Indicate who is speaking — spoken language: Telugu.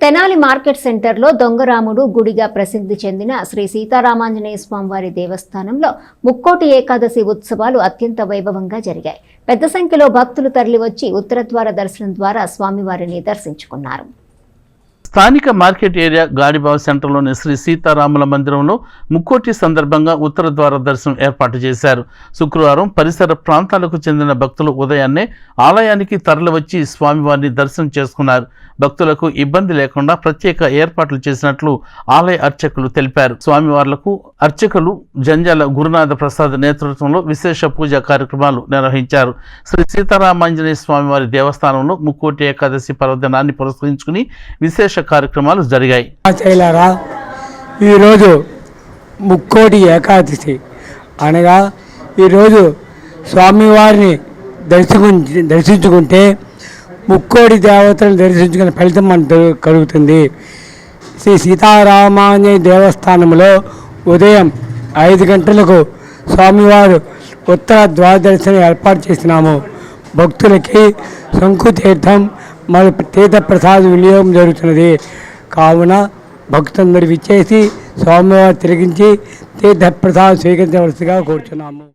Speaker 1: తెనాలి మార్కెట్ సెంటర్లో దొంగరాముడు గుడిగా ప్రసిద్ధి చెందిన శ్రీ సీతారామాంజనేయ స్వామివారి దేవస్థానంలో ముక్కోటి ఏకాదశి ఉత్సవాలు అత్యంత వైభవంగా జరిగాయి. పెద్ద సంఖ్యలో భక్తులు తరలివచ్చి ఉత్తరద్వార దర్శనం ద్వారా స్వామివారిని దర్శించుకున్నారు.
Speaker 2: స్థానిక మార్కెట్ ఏరియా గాడిబావ్ సెంటర్లోని శ్రీ సీతారాముల మందిరంలో ముక్కోటి సందర్భంగా ఉత్తర ద్వార దర్శనం ఏర్పాటు చేశారు. శుక్రవారం పరిసర ప్రాంతాలకు చెందిన భక్తులు ఉదయాన్నే ఆలయానికి తరలివచ్చి స్వామివారిని దర్శనం చేసుకున్నారు. భక్తులకు ఇబ్బంది లేకుండా ప్రత్యేక ఏర్పాట్లు చేసినట్లు ఆలయ అర్చకులు తెలిపారు. స్వామివార్లకు అర్చకులు జంజాల గురునాథ ప్రసాద్ నేతృత్వంలో విశేష పూజా కార్యక్రమాలు నిర్వహించారు. శ్రీ సీతారామాంజనేయ స్వామివారి దేవస్థానంలో ముక్కోటి ఏకాదశి పర్వదినాన్ని పురస్కరించుకుని విశేష కార్యక్రమాలు జరిగాయి.
Speaker 3: ఈరోజు ముక్కోటి ఏకాదశి అనగా ఈరోజు స్వామివారిని దర్శించుకుంటే ముక్కోటి దేవతలను దర్శించుకునే ఫలితం మనకు కలుగుతుంది. శ్రీ సీతారామాంజనేయ దేవస్థానంలో ఉదయం 5 గంటలకు స్వామివారు ఉత్తర ద్వార దర్శనం ఏర్పాటు చేసినాము. భక్తులకి శంకుతీర్థం మరియు తీర్థ ప్రసాద వినియోగం జరుగుతున్నది. కావున భక్తులందరూ విచ్చేసి స్వామివారు తిరిగించి తీర్థ ప్రసాదం స్వీకరించవలసిగా కోరుచున్నాము.